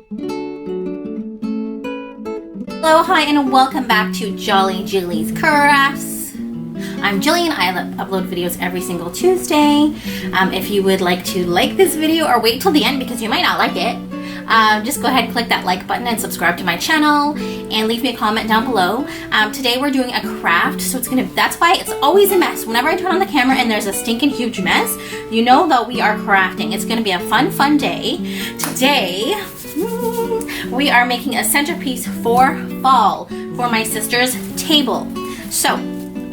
Hello, hi, and welcome back to Jolly Julie's Crafts. I'm Jillian. I upload videos every single Tuesday. If you would like to like this video or wait till the end because you might not like it, just go ahead and click that like button and subscribe to my channel and leave me a comment down below. Today we're doing a craft, so that's why it's always a mess. Whenever I turn on the camera and there's a stinking huge mess, you know that we are crafting. It's gonna be a fun day. Today, we are making a centerpiece for fall for my sister's table. So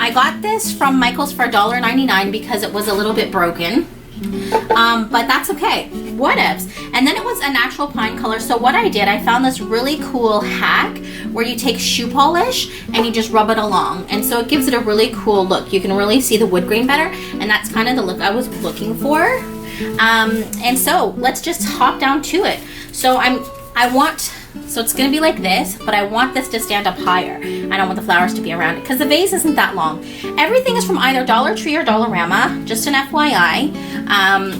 I got this from Michael's for $1.99 because it was a little bit broken, but that's okay, whatevs. And then it was a natural pine color, so what I did, I found this really cool hack where you take shoe polish and you just rub it along, and so it gives it a really cool look. You can really see the wood grain better, and that's kind of the look I was looking for. And so let's just hop down to it. So so it's gonna be like this, but I want this to stand up higher. I don't want the flowers to be around it because the vase isn't that long. Everything is from either Dollar Tree or Dollarama, just an FYI.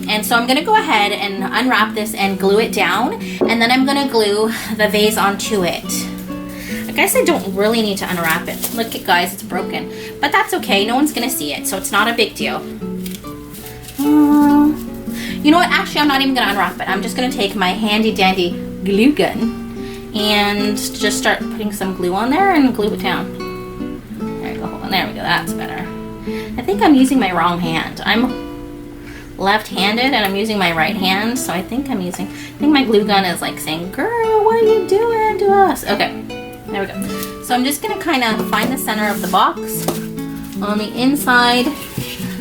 And so I'm gonna go ahead and unwrap this and glue it down, and then I'm gonna glue the vase onto it. I guess I don't really need to unwrap it. Look at, guys, it's broken, but that's okay. No one's gonna see it, so it's not a big deal. You know what? Actually, I'm not even gonna unwrap it. I'm just gonna take my handy dandy glue gun and just start putting some glue on there and glue it down. There we go. Hold on. There we go. That's better. I think I'm using my wrong hand. I'm left-handed and I'm using my right hand, so I think my glue gun is like saying, "Girl, what are you doing to us?" Okay. There we go. So I'm just gonna kind of find the center of the box on the inside.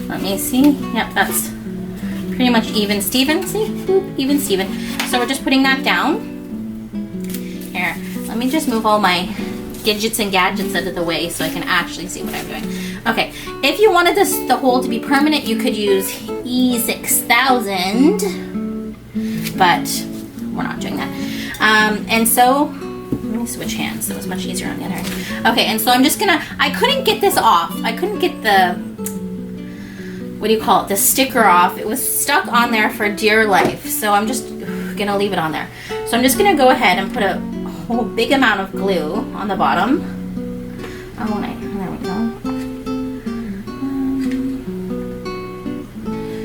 Let me see. Yep, that's pretty much even Steven. See? Boop, even Steven. So we're just putting that down. Here, let me just move all my gadgets and gadgets out of the way so I can actually see what I'm doing. Okay, if you wanted the hole to be permanent, you could use E6000, but we're not doing that. And so, let me switch hands. It was much easier on the other hand. Okay, and so I'm just gonna, I couldn't get this off. I couldn't get the, what do you call it, the sticker off. It was stuck on there for dear life, so I'm just gonna leave it on there. So I'm just gonna go ahead and put a whole big amount of glue on the bottom. Oh, there we go.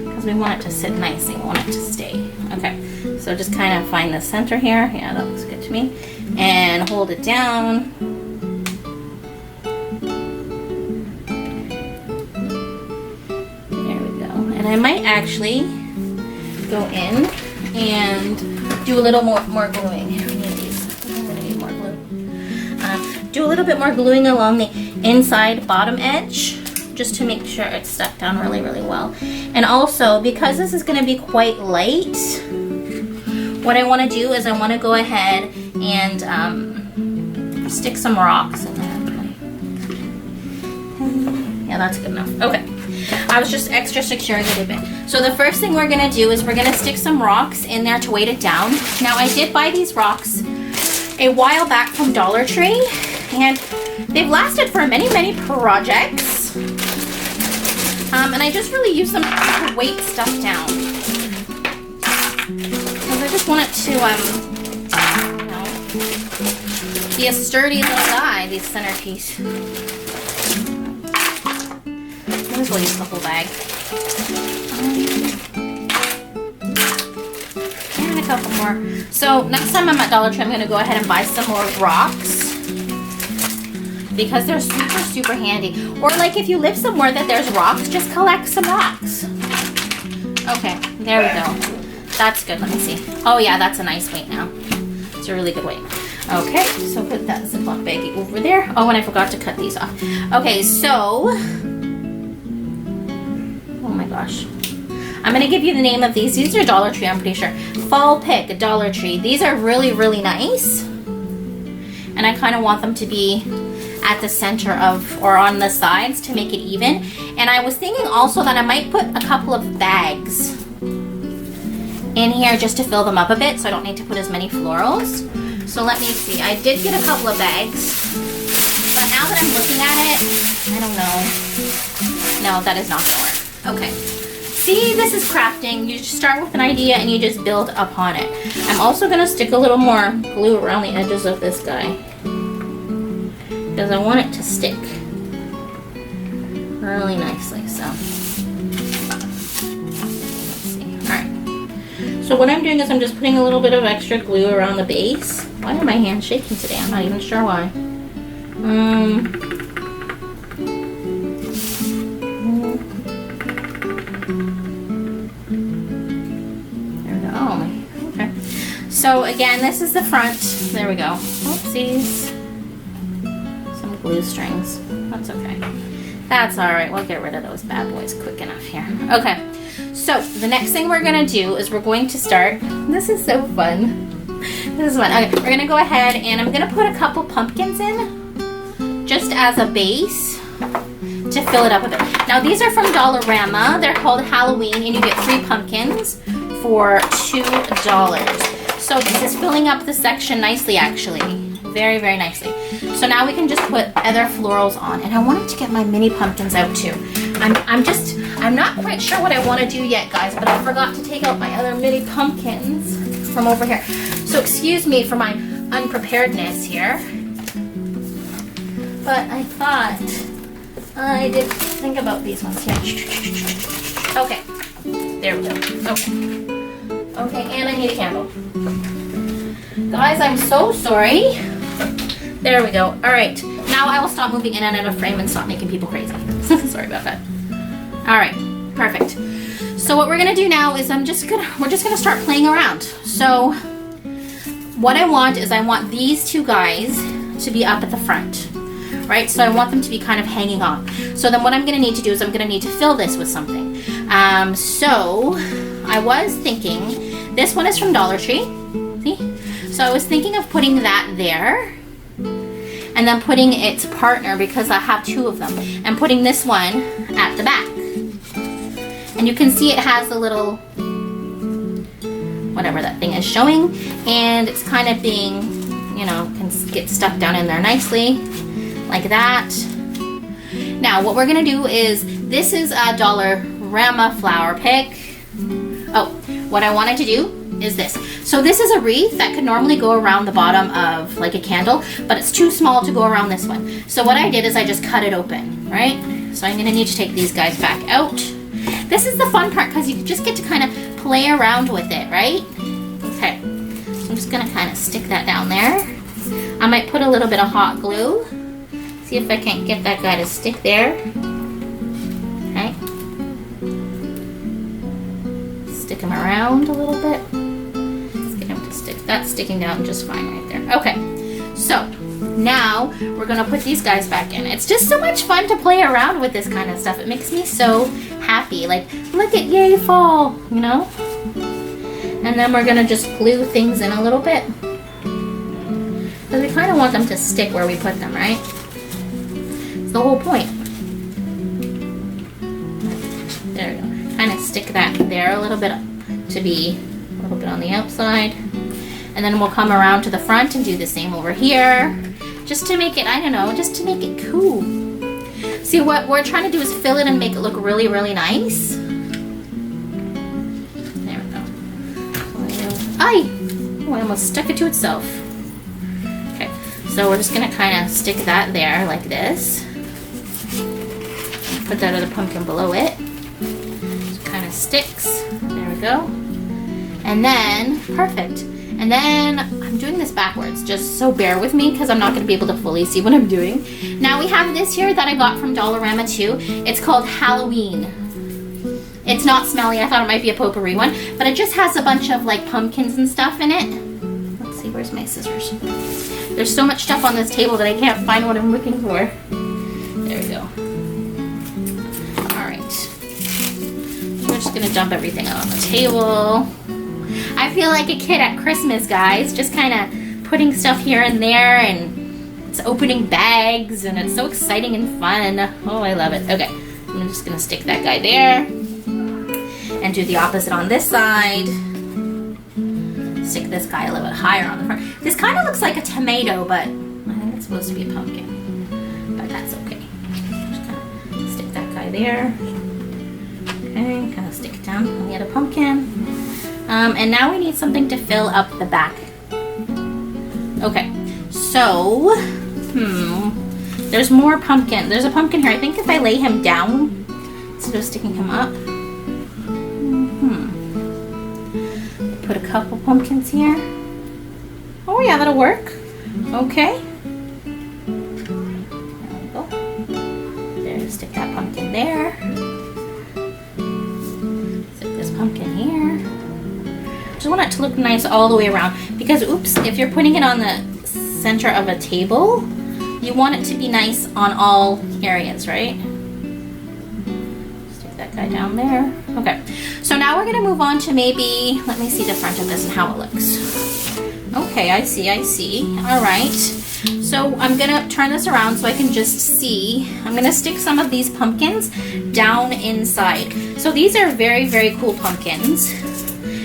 Because we want it to sit nicely, we want it to stay. Okay, so just kind of find the center here. Yeah, that looks good to me. And hold it down. And I might actually go in and do a little more gluing. We need these. I'm gonna need more glue. Do a little bit more gluing along the inside bottom edge, just to make sure it's stuck down really well. And also, because this is gonna be quite light, what I wanna do is I wanna go ahead and stick some rocks in there. Yeah, that's good enough. Okay. I was just extra securing it a bit. So the first thing we're gonna do is we're gonna stick some rocks in there to weight it down. Now I did buy these rocks a while back from Dollar Tree, and they've lasted for many projects. And I just really use them to weight stuff down. Because I just want it to, you know, be a sturdy little guy, these centerpiece. Might as well use the whole bag. And a couple more. So next time I'm at Dollar Tree, I'm going to go ahead and buy some more rocks because they're super handy. Or like if you live somewhere that there's rocks, just collect some rocks. Okay, there we go. That's good. Let me see. Oh yeah, that's a nice weight now. It's a really good weight. Okay, so put that Ziploc baggie over there. Oh, and I forgot to cut these off. Okay, so oh my gosh. I'm going to give you the name of these. These are Dollar Tree, I'm pretty sure. Fall Pick, Dollar Tree. These are really nice. And I kind of want them to be at the center of, or on the sides to make it even. And I was thinking also that I might put a couple of bags in here just to fill them up a bit, so I don't need to put as many florals. So let me see. I did get a couple of bags. But now that I'm looking at it, I don't know. No, that is not going to work. Okay. See, this is crafting. You just start with an idea and you just build upon it. I'm also gonna stick a little more glue around the edges of this guy because I want it to stick really nicely, so. Let's see, all right. So what I'm doing is I'm just putting a little bit of extra glue around the base. Why are my hands shaking today? I'm not even sure why. So again, this is the front. There we go. Oopsies. Some glue strings. That's okay. That's all right. We'll get rid of those bad boys quick enough here. Okay. So the next thing we're gonna do is we're going to start. This is so fun. This is fun. Okay, we're gonna go ahead and I'm gonna put a couple pumpkins in, just as a base to fill it up a bit. Now these are from Dollarama. They're called Halloween, and you get 3 pumpkins for $2. So this is filling up the section nicely, actually. Very, very nicely. So now we can just put other florals on. And I wanted to get my mini pumpkins out too. I'm not quite sure what I want to do yet, guys, but I forgot to take out my other mini pumpkins from over here. So excuse me for my unpreparedness here. But I thought I did think about these ones here. Okay, there we go. Okay. Okay, and I need a candle. Guys, I'm so sorry. There we go. All right, now I will stop moving in and out of frame and stop making people crazy. Sorry about that. All right, perfect. So what we're gonna do now is we're just gonna start playing around. So what I want is I want these 2 guys to be up at the front, right? So I want them to be kind of hanging off. So then what I'm gonna need to do is I'm gonna need to fill this with something. So I was thinking, this one is from Dollar Tree, see? So I was thinking of putting that there, and then putting its partner, because I have 2 of them, and putting this one at the back. And you can see it has a little, whatever that thing is showing, and it's kind of being, you know, can get stuck down in there nicely, like that. Now what we're gonna do is, this is a Dollarama flower pick. Oh, what I wanted to do is this. So this is a wreath that could normally go around the bottom of like a candle, but it's too small to go around this one. So what I did is I just cut it open, right? So I'm gonna need to take these guys back out. This is the fun part because you just get to kind of play around with it, right? Okay, so I'm just gonna kind of stick that down there. I might put a little bit of hot glue. See if I can't get that guy to stick there. Okay. Stick him around a little bit. Let's get him to stick. That's sticking down just fine right there. Okay, so now we're gonna put these guys back in. It's just so much fun to play around with this kind of stuff. It makes me so happy. Like, look at yay fall, you know? And then we're gonna just glue things in a little bit. Because we kind of want them to stick where we put them, right? It's the whole point. There we go. Kind of stick that there a little bit to be a little bit on the outside. And then we'll come around to the front and do the same over here. Just to make it, I don't know, just to make it cool. See, what we're trying to do is fill it and make it look really, really nice. There we go. Ay! Oh, I almost stuck it to itself. Okay, so we're just gonna kind of stick that there like this. Put that other pumpkin below it. So it kind of sticks. There we go. And then, perfect. And then I'm doing this backwards, just so bear with me because I'm not going to be able to fully see what I'm doing. Now we have this here that I got from Dollarama too. It's called Halloween. It's not smelly. I thought it might be a potpourri one, but it just has a bunch of like pumpkins and stuff in it. Let's see, where's my scissors? There's so much stuff on this table that I can't find what I'm looking for. There we go. All right. We're just going to dump everything out on the table. I feel like a kid at Christmas, guys, just kind of putting stuff here and there, and it's opening bags, and it's so exciting and fun. Oh, I love it. Okay, I'm just gonna stick that guy there, and do the opposite on this side. Stick this guy a little bit higher on the front. This kind of looks like a tomato, but I think it's supposed to be a pumpkin, but that's okay. Just kind of stick that guy there. Okay, kind of stick it down on the other pumpkin. And now we need something to fill up the back. Okay, so, there's more pumpkin. There's a pumpkin here. I think if I lay him down instead of sticking him up. Put a couple pumpkins here. Oh yeah, that'll work. Okay. There we go. There, stick that pumpkin there. Stick this pumpkin here. Just want it to look nice all the way around because, oops, if you're putting it on the center of a table, you want it to be nice on all areas, right? Stick that guy down there. Okay, so now we're gonna move on to maybe, let me see the front of this and how it looks. Okay, I see. All right, so I'm gonna turn this around so I can just see. I'm gonna stick some of these pumpkins down inside. So these are very, very cool pumpkins.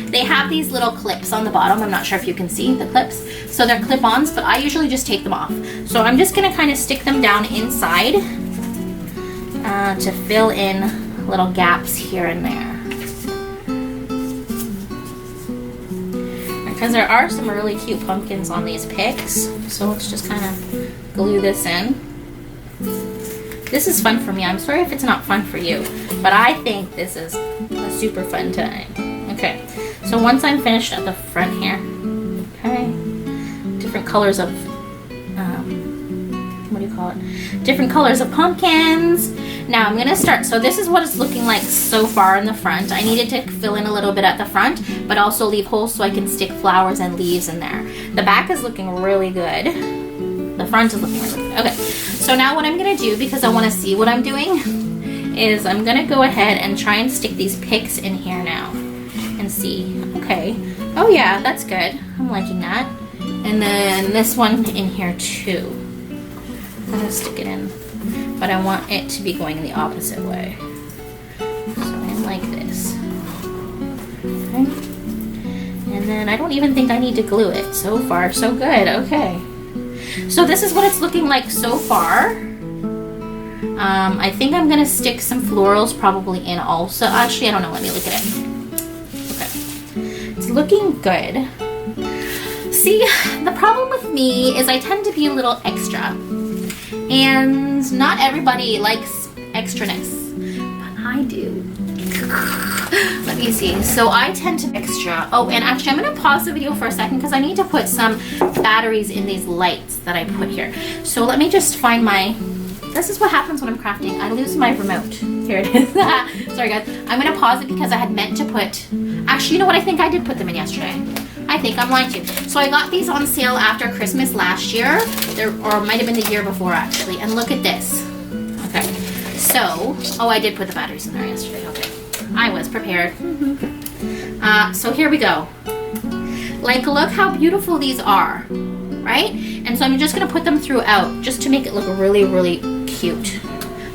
They have these little clips on the bottom. I'm not sure if you can see the clips. So they're clip-ons, but I usually just take them off. So I'm just gonna kind of stick them down inside to fill in little gaps here and there. Because there are some really cute pumpkins on these picks. So let's just kind of glue this in. This is fun for me. I'm sorry if it's not fun for you, but I think this is a super fun time. Okay. So once I'm finished at the front here, okay, different colors of, what do you call it? Different colors of pumpkins. Now I'm gonna start, so this is what it's looking like so far in the front. I needed to fill in a little bit at the front, but also leave holes so I can stick flowers and leaves in there. The back is looking really good. The front is looking really good. Okay, so now what I'm gonna do, because I wanna see what I'm doing, is I'm gonna go ahead and try and stick these picks in here now. And see. Okay. Oh yeah, that's good. I'm liking that. And then this one in here too. I'm gonna stick it in, but I want it to be going in the opposite way. So in like this. Okay. And then I don't even think I need to glue it. So far, so good. Okay. So this is what it's looking like so far. I think I'm gonna stick some florals probably in also. Actually, I don't know. Let me look at it. It's looking good. See, the problem with me is I tend to be a little extra. And not everybody likes extraness, but I do. Let me see. So I tend to extra. Oh, and actually I'm gonna pause the video for a second because I need to put some batteries in these lights that I put here. So let me just find my, this is what happens when I'm crafting. I lose my remote. Here it is. Sorry guys. I'm gonna pause it because I had meant to put, actually, you know what? I think I did put them in yesterday. I think I'm lying to you. So I got these on sale after Christmas last year, or it might have been the year before actually. And look at this. Okay. So, oh, I did put the batteries in there yesterday. Okay. I was prepared. So here we go. Like, look how beautiful these are, right? And so I'm just gonna put them throughout just to make it look really, really cute.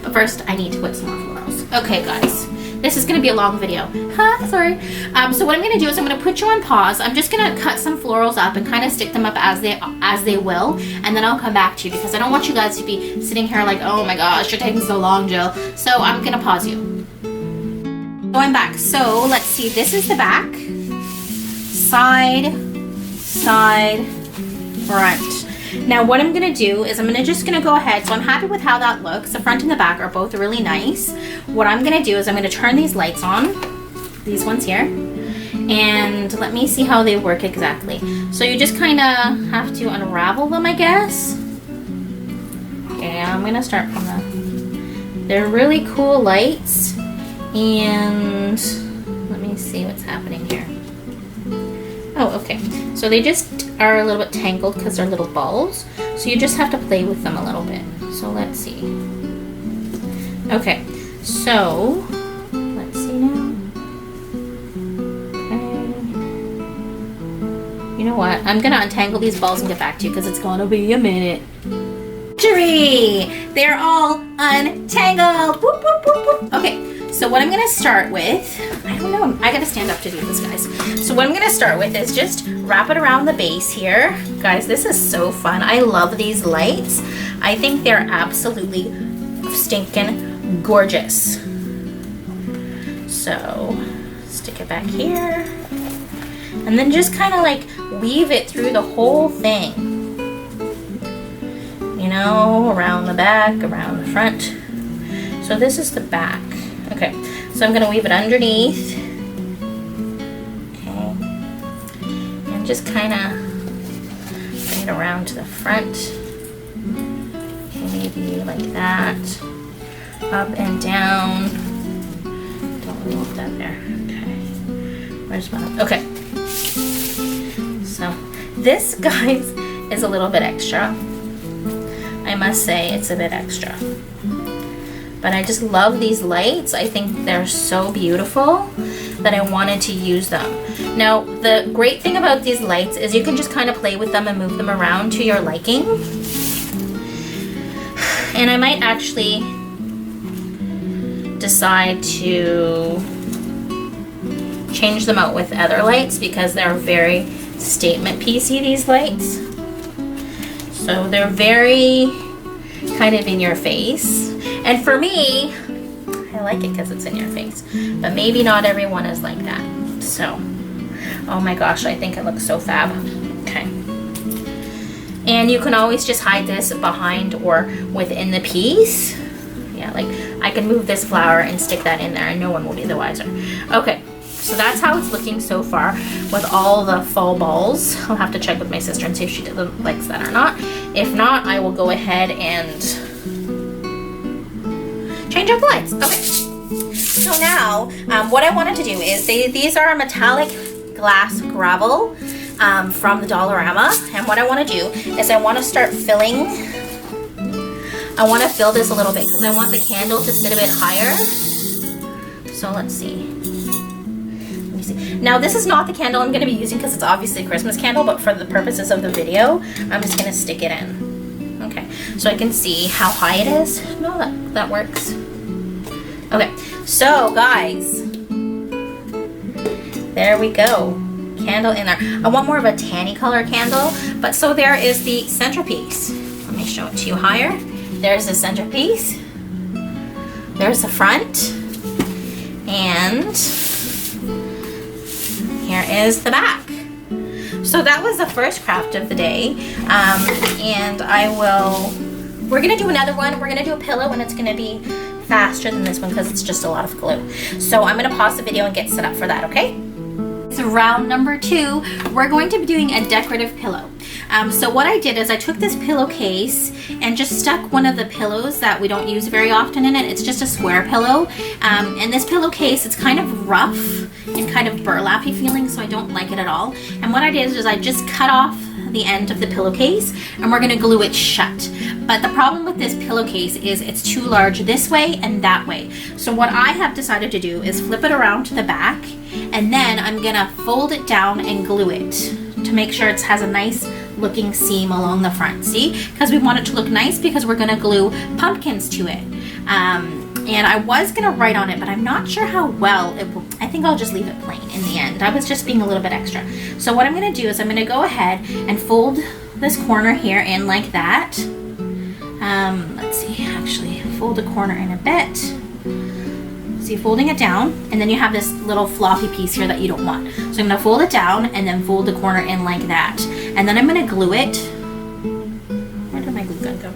But first, I need to put some more florals. Okay, guys. This is gonna be a long video. Sorry. So what I'm gonna do is I'm gonna put you on pause. I'm just gonna cut some florals up and kind of stick them up as they will, and then I'll come back to you because I don't want you guys to be sitting here like, oh my gosh, you're taking so long, Jill. So I'm gonna pause you. So I'm back. So let's see. This is the back, side, side, front. Now what I'm gonna do is I'm just gonna go ahead. So I'm happy with how that looks. The front and the back are both really nice. What I'm gonna do is I'm gonna turn these lights on, these ones here, and let me see how they work exactly. So you just kind of have to unravel them, I guess. Okay, I'm gonna start from the, they're really cool lights, and let me see what's happening here. Oh, okay. So they just are a little bit tangled because they're little balls. So you just have to play with them a little bit. So let's see. Okay, so let's see now. Okay. You know what? I'm gonna untangle these balls and get back to you because it's gonna be a minute. Victory! They're all untangled. Boop, boop, boop, boop. Okay. So what I'm gonna start with, I don't know, I gotta stand up to do this, guys. So what I'm gonna start with is just wrap it around the base here. Guys, this is so fun. I love these lights. I think they're absolutely stinking gorgeous. So So stick it back here. And then just kind of like weave it through the whole thing. You know, around the back, around the front. So this is the back. Okay, so I'm gonna weave it underneath. Okay, and just kind of bring it around to the front. Okay, maybe like that. Up and down. Don't move that there. Okay, where's my, okay. So this, guys, is a little bit extra. I must say it's a bit extra. But I just love these lights. I think they're so beautiful that I wanted to use them. Now, the great thing about these lights is you can just kind of play with them and move them around to your liking. And I might actually decide to change them out with other lights because they're very statement piecey, these lights. So they're very kind of in your face. And for me, I like it because it's in your face. But maybe not everyone is like that. So, oh my gosh, I think it looks so fab. Okay. And you can always just hide this behind or within the piece. Yeah, like I can move this flower and stick that in there and no one will be the wiser. Okay. So that's how it's looking so far with all the fall balls. I'll have to check with my sister and see if she likes that or not. If not, I will go ahead and change up the lights. Okay. So now, what I wanted to do is, these are metallic glass gravel from the Dollarama. And what I want to do is I want to start filling. I want to fill this a little bit because I want the candle to sit a bit higher. So let's see. Now this is not the candle I'm going to be using because it's obviously a Christmas candle, but for the purposes of the video, I'm just going to stick it in. Okay, so I can see how high it is. No, that works. Okay, so guys, there we go. Candle in there. I want more of a tanny color candle, but so there is the centerpiece. Let me show it to you higher. There's the centerpiece. There's the front. And here is the back. So that was the first craft of the day. And we're gonna do another one. We're gonna do a pillow and it's gonna be faster than this one because it's just a lot of glue. So I'm gonna pause the video and get set up for that, okay? So round number 2, we're going to be doing a decorative pillow. So what I did is I took this pillowcase and just stuck one of the pillows that we don't use very often in it. It's just a square pillow. And this pillowcase, it's kind of rough and kind of burlappy feeling, so I don't like it at all. And what I did is I just cut off the end of the pillowcase and we're gonna glue it shut. But the problem with this pillowcase is it's too large this way and that way. So what I have decided to do is flip it around to the back and then I'm gonna fold it down and glue it to make sure it has a nice looking seam along the front. See? Because we want it to look nice because we're gonna glue pumpkins to it. And I was gonna write on it, but I'm not sure how well it will. I think I'll just leave it plain in the end. I was just being a little bit extra. So what I'm gonna do is I'm gonna go ahead and fold this corner here in like that. Let's see, actually fold the corner in a bit. So you're folding it down and then you have this little floppy piece here that you don't want. So I'm gonna fold it down and then fold the corner in like that. And then I'm gonna glue it. Where did my glue gun go?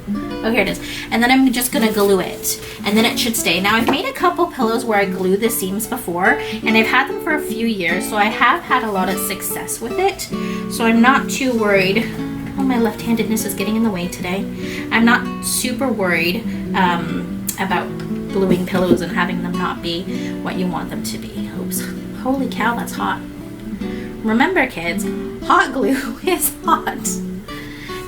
Oh, here it is. And then I'm just gonna glue it and then it should stay. Now I've made a couple pillows where I glued the seams before and I've had them for a few years, so I have had a lot of success with it. So I'm not too worried. Oh, my left-handedness is getting in the way today. I'm not super worried about gluing pillows and having them not be what you want them to be. Oops. Holy cow, that's hot. Remember, kids, hot glue is hot.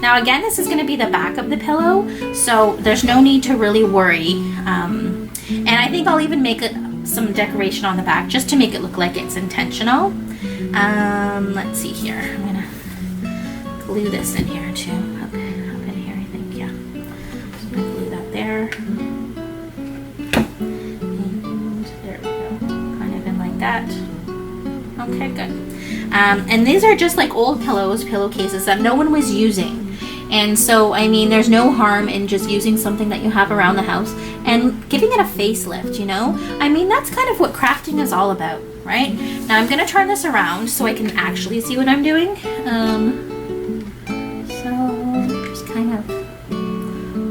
Now again, this is going to be the back of the pillow, so there's no need to really worry. And I think I'll even make some decoration on the back just to make it look like it's intentional. Let's see here. I'm going to glue this in here too. Up in here, I think, yeah. So I'm going to glue that there. And there we go. Kind of in like that. Okay, good. And these are just like old pillowcases that no one was using. And so, I mean, there's no harm in just using something that you have around the house and giving it a facelift, you know? I mean, that's kind of what crafting is all about, right? Now I'm gonna turn this around so I can actually see what I'm doing. So just kind of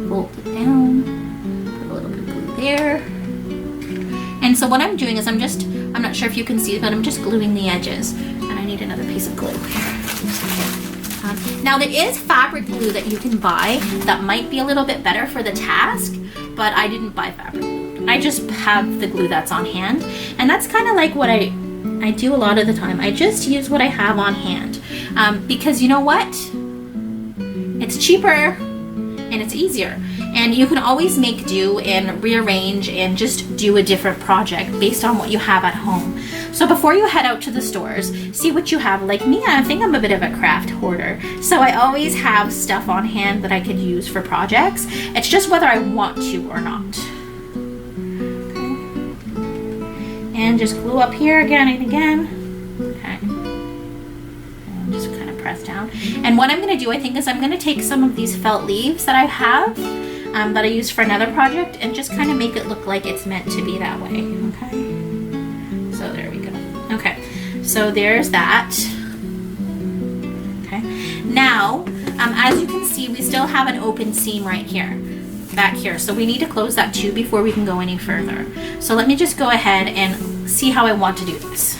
fold it down, put a little bit of glue there. And so what I'm doing is I'm not sure if you can see, but I'm just gluing the edges. And I need another piece of glue here. Now there is fabric glue that you can buy that might be a little bit better for the task, but I didn't buy fabric glue. I just have the glue that's on hand. And that's kind of like what I do a lot of the time. I just use what I have on hand. Because you know what? It's cheaper and it's easier. And you can always make do and rearrange and just do a different project based on what you have at home. So before you head out to the stores, see what you have. Like me, I think I'm a bit of a craft hoarder. So I always have stuff on hand that I could use for projects. It's just whether I want to or not. Okay. And just glue up here again and again. Okay. And just kind of press down. And what I'm going to do, I think, is I'm going to take some of these felt leaves that I have that I used for another project and just kind of make it look like it's meant to be that way. Okay. So there we go. Okay. So there's that. Okay. Now, as you can see, we still have an open seam right here, back here. So we need to close that too before we can go any further. So let me just go ahead and see how I want to do this.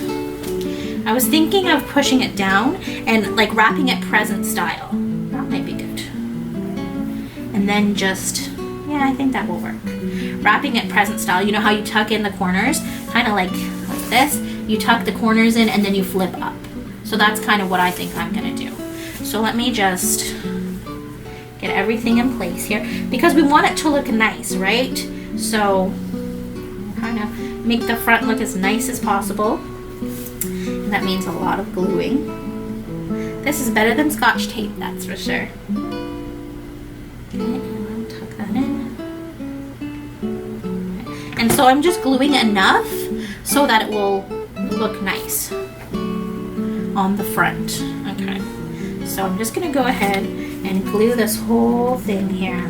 I was thinking of pushing it down and like wrapping it present style. That might be good. And then just, yeah, I think that will work. Wrapping it present style. You know how you tuck in the corners? Kind of like this. You tuck the corners in and then you flip up. So that's kind of what I think I'm going to do. So let me just get everything in place here because we want it to look nice, right? So kind of make the front look as nice as possible. And that means a lot of gluing. This is better than Scotch tape, that's for sure. Okay, and I'll tuck that in. Okay. And so I'm just gluing enough so that it will look nice on the front. Okay, so I'm just going to go ahead and glue this whole thing here.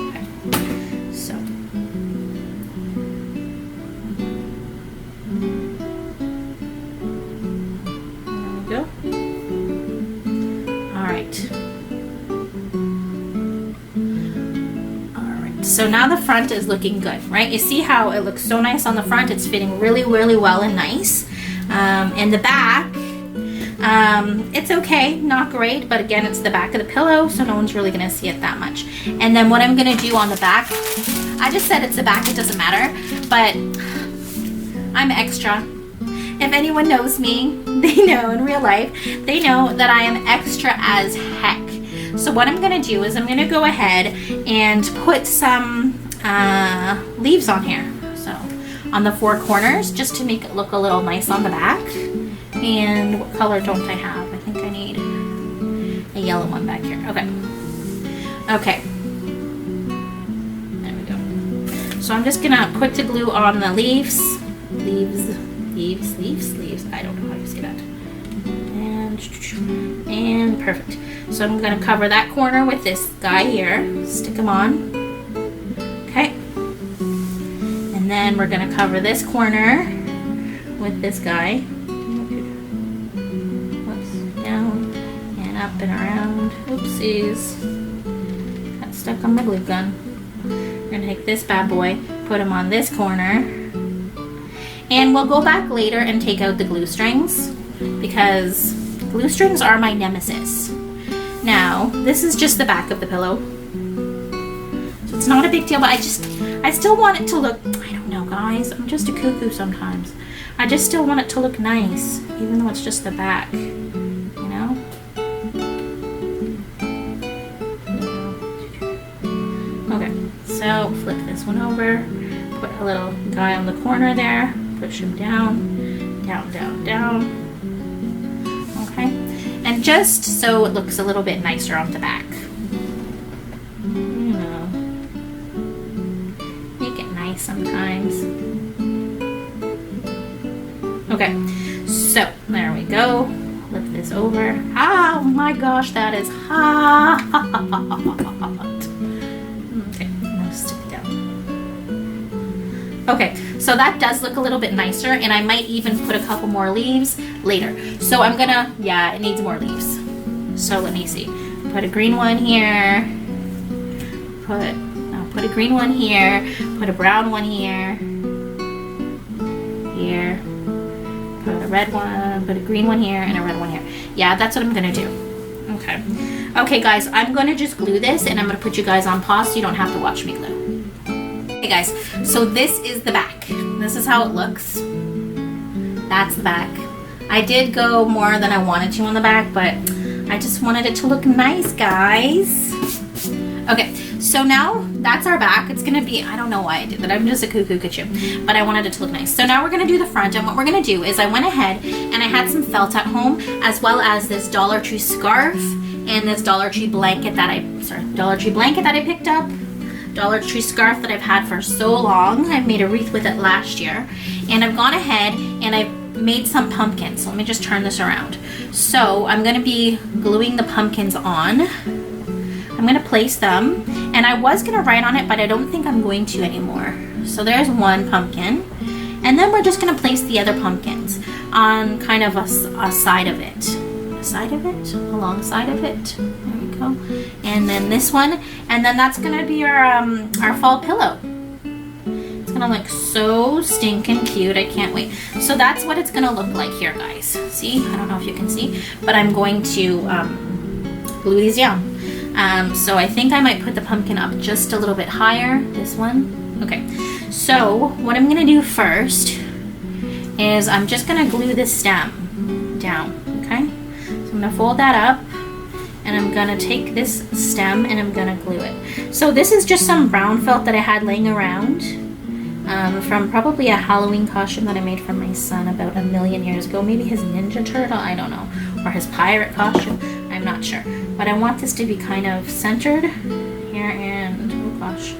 Okay. So there we go. All right. So now the front is looking good, right? You see how it looks so nice on the front. It's fitting really, really well and nice. And the back, it's okay, not great, but again, it's the back of the pillow, so no one's really gonna see it that much. And then what I'm gonna do on the back, I just said it's the back, it doesn't matter, but I'm extra. If anyone knows me, they know in real life, they know that I am extra as heck. So what I'm going to do is I'm going to go ahead and put some leaves on here. So on the four corners, just to make it look a little nice on the back. And what color don't I have? I think I need a yellow one back here. Okay. Okay. There we go. So I'm just going to put the glue on the leaves. Leaves. I don't know how you say that. And perfect. So I'm going to cover that corner with this guy here. Stick them on. Okay. And then we're going to cover this corner with this guy. Whoops. Down and up and around. Oopsies. Got stuck on my glue gun. We're going to take this bad boy, put him on this corner. And we'll go back later and take out the glue strings because glue strings are my nemesis. Now, this is just the back of the pillow. So it's not a big deal, but I still want it to look, I don't know guys, I'm just a cuckoo sometimes. I just still want it to look nice, even though it's just the back, you know? Okay, so flip this one over, put a little guy on the corner there, push him down, down. Okay, and just so it looks a little bit nicer on the back. You know, make it nice sometimes. Okay, so there we go. Flip this over. Oh my gosh, that is hot. Okay, now stick it down. Okay, so that does look a little bit nicer, and I might even put a couple more leaves later. So I'm gonna, yeah, it needs more leaves. So let me see. Put a green one here. Put a green one here. Put a brown one here. Here. Put a red one. Put a green one here and a red one here. Yeah, that's what I'm gonna do. Okay. Okay, guys, I'm gonna just glue this, and I'm gonna put you guys on pause so you don't have to watch me glue. Hey guys, so this is the back. This is how it looks. That's the back. I did go more than I wanted to on the back, but I just wanted it to look nice, guys. Okay, so now that's our back. It's gonna be, I don't know why I did that. I'm just a cuckoo cuckoo, but I wanted it to look nice. So now we're gonna do the front, and what we're gonna do is I went ahead and I had some felt at home, as well as this Dollar Tree scarf and this Dollar Tree blanket that I picked up. Dollar Tree scarf that I've had for so long. I've made a wreath with it last year, and I've gone ahead and I've made some pumpkins. So let me just turn this around. So I'm gonna be gluing the pumpkins on. I'm gonna place them, and I was gonna write on it, but I don't think I'm going to anymore. So there's one pumpkin, and then we're just gonna place the other pumpkins on kind of a side of it. Alongside of it. There we go. And then this one, and then that's gonna be our fall pillow. It's gonna look so stinking cute. I can't wait. So that's what it's gonna look like here, guys. See? I don't know if you can see, but I'm going to glue these down. So I think I might put the pumpkin up just a little bit higher. This one. Okay. So what I'm gonna do first is I'm just gonna glue this stem down. Okay. So I'm gonna fold that up, and I'm gonna take this stem and I'm gonna glue it. So this is just some brown felt that I had laying around from probably a Halloween costume that I made for my son about 1,000,000 years ago. Maybe his Ninja Turtle, I don't know, or his pirate costume, I'm not sure. But I want this to be kind of centered here and, oh gosh,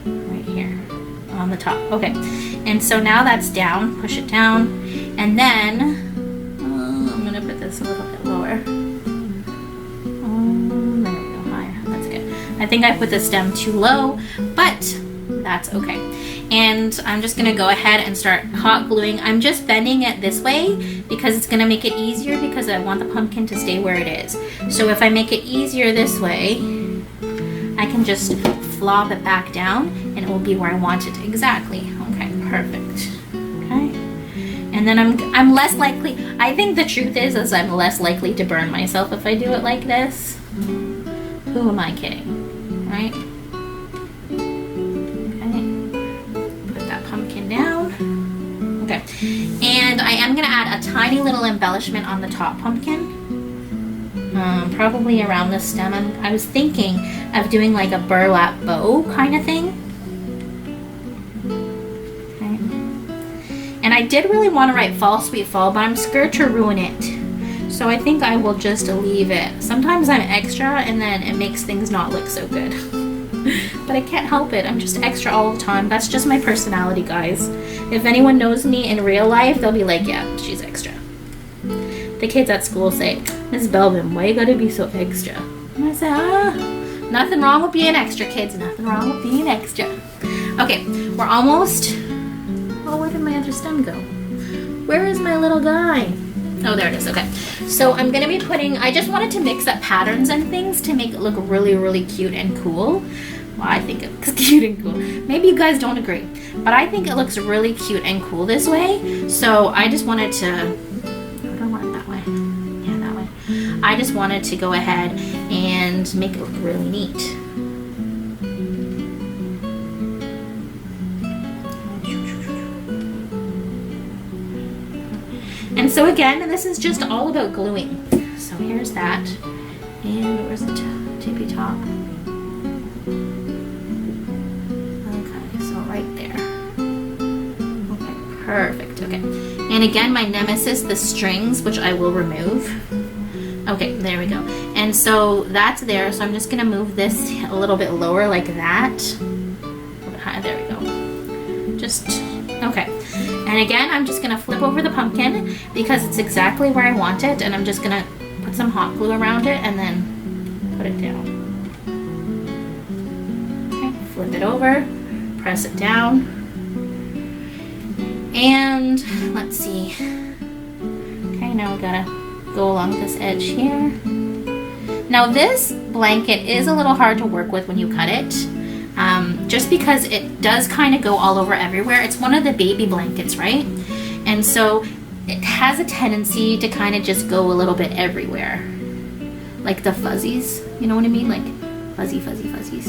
right here on the top. Okay, and so now that's down, push it down, and then I'm gonna put this a little bit lower. There we go, higher, that's good. I think I put the stem too low, but that's okay. And I'm just gonna go ahead and start hot gluing. I'm just bending it this way because it's gonna make it easier, because I want the pumpkin to stay where it is. So if I make it easier this way, I can just flop it back down and it will be where I want it exactly. Okay, perfect. Okay. And then I'm less likely, I think the truth is I'm less likely to burn myself if I do it like this. Who am I kidding, right? Okay, and I am going to add a tiny little embellishment on the top pumpkin, probably around the stem. I was thinking of doing like a burlap bow kind of thing. Okay. And I did really want to write Fall Sweet Fall, but I'm scared to ruin it. So I think I will just leave it. Sometimes I'm extra and then it makes things not look so good. But I can't help it. I'm just extra all the time. That's just my personality, guys. If anyone knows me in real life, they'll be like, yeah, she's extra. The kids at school say, Miss Belvin, why you gotta be so extra? And I say, nothing wrong with being extra, kids. Nothing wrong with being extra. Okay, we're almost... Oh, where did my other stem go? Where is my little guy? Oh, there it is. Okay. So I'm going to be putting... I just wanted to mix up patterns and things to make it look really, really cute and cool. Well, I think it looks cute and cool. Maybe you guys don't agree, but I think it looks really cute and cool this way. So I just wanted to... I don't want it that way. Yeah, that way. I just wanted to go ahead and make it look really neat. And so again, this is just all about gluing. So here's that. And where's the tippy top? Okay, so right there. Okay, perfect. Okay. And again, my nemesis, the strings, which I will remove. Okay, there we go. And so that's there. So I'm just gonna move this a little bit lower like that. A little bit higher, there we go. Just, okay. And again, I'm just gonna flip over the pumpkin because it's exactly where I want it, and I'm just gonna put some hot glue around it and then put it down. Okay, flip it over, press it down, and let's see. Okay, now we gotta go along this edge here. Now this blanket is a little hard to work with when you cut it. Just because it does kind of go all over everywhere. It's one of the baby blankets, right? And so it has a tendency to kind of just go a little bit everywhere. Like the fuzzies, you know what I mean? Like fuzzy, fuzzy, fuzzies.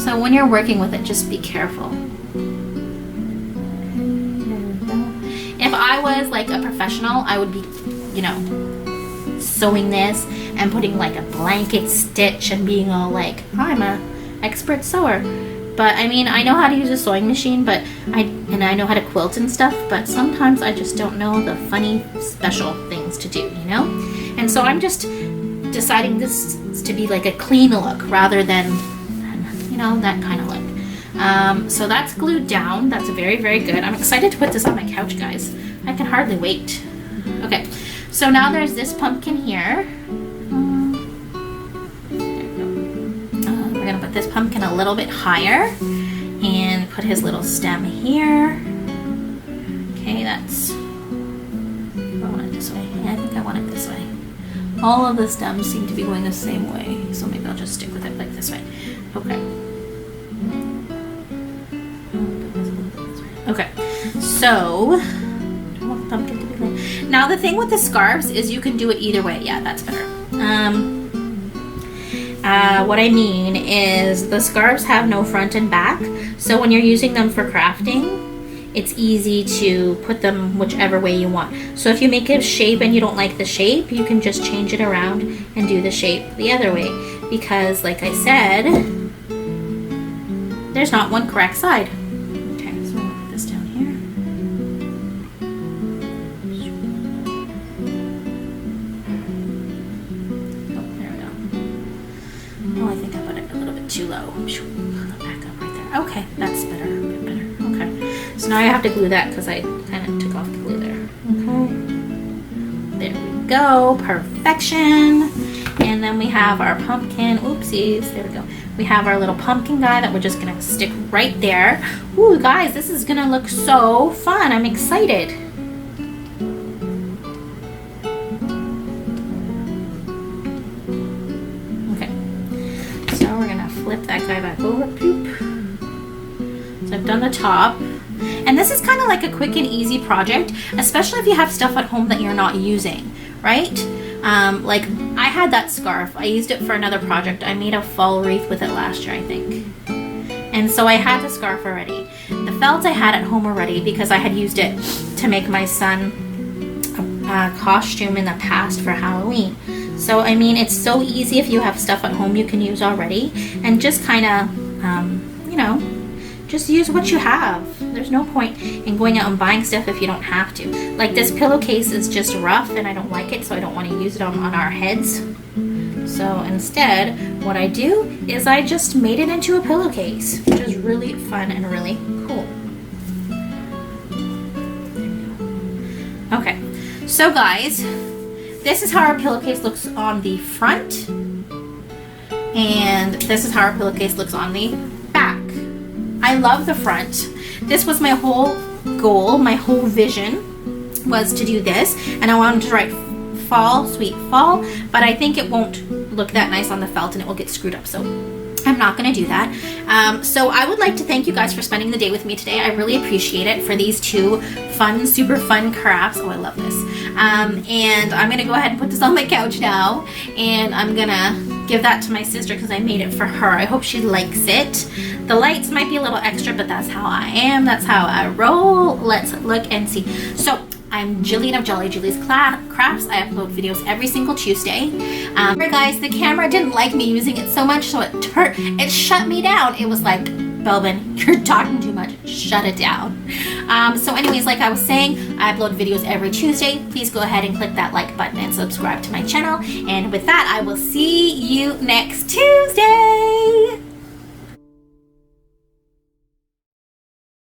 So when you're working with it, just be careful. If I was like a professional, I would be, you know, sewing this and putting like a blanket stitch and being all like, I'm a expert sewer. But I mean, I know how to use a sewing machine, but I know how to quilt and stuff, but sometimes I just don't know the funny special things to do, you know? And so I'm just deciding this to be like a clean look rather than, you know, that kind of look. So that's glued down. That's very, very good. I'm excited to put this on my couch, guys. I can hardly wait. Okay, so now there's this pumpkin here. We're gonna put this pumpkin a little bit higher and put his little stem here. Okay, that's, I want it this way. Yeah, I think I want it this way. All of the stems seem to be going the same way, so maybe I'll just stick with it like this way. Okay. Okay, so I want the pumpkin to be like. Now the thing with the scarves is you can do it either way. Yeah, that's better. What I mean is the scarves have no front and back, so when you're using them for crafting, it's easy to put them whichever way you want. So if you make a shape and you don't like the shape, you can just change it around and do the shape the other way, because like I said, there's not one correct side. Okay, so I'll put this down here. Oh, I think I put it a little bit too low. Back up right there. Okay, that's better. A bit better. Okay. So now I have to glue that because I kind of took off the glue there. Okay. There we go. Perfection. And then we have our pumpkin. Oopsies. There we go. We have our little pumpkin guy that we're just going to stick right there. Ooh, guys, this is going to look so fun. I'm excited. Flip that guy back over. Poop. So I've done the top. And this is kind of like a quick and easy project, especially if you have stuff at home that you're not using, right? Like I had that scarf. I used it for another project. I made a fall wreath with it last year, I think. And so I had the scarf already. The felt I had at home already because I had used it to make my son a costume in the past for Halloween. So, I mean, it's so easy if you have stuff at home you can use already, and just kind of, you know, just use what you have. There's no point in going out and buying stuff if you don't have to. Like this pillowcase is just rough and I don't like it, so I don't want to use it on our heads. So instead, what I do is I just made it into a pillowcase, which is really fun and really cool. Okay, so guys, this is how our pillowcase looks on the front, and this is how our pillowcase looks on the back. I love the front. This was my whole goal, my whole vision was to do this, and I wanted to write fall, sweet fall, but I think it won't look that nice on the felt and it will get screwed up, so I'm not going to do that. So I would like to thank you guys for spending the day with me today. I really appreciate it for these two fun, super fun crafts. Oh, I love this. And I'm going to go ahead and put this on my couch now, and I'm going to give that to my sister because I made it for her. I hope she likes it. The lights might be a little extra, but that's how I am. That's how I roll. Let's look and see. So I'm Jillian of Jolly Julie's Crafts. I upload videos every single Tuesday. Guys, the camera didn't like me using it so much, so it shut me down. It was like, Belvin, you're talking too much. Shut it down. So anyways, like I was saying, I upload videos every Tuesday. Please go ahead and click that like button and subscribe to my channel. And with that, I will see you next Tuesday.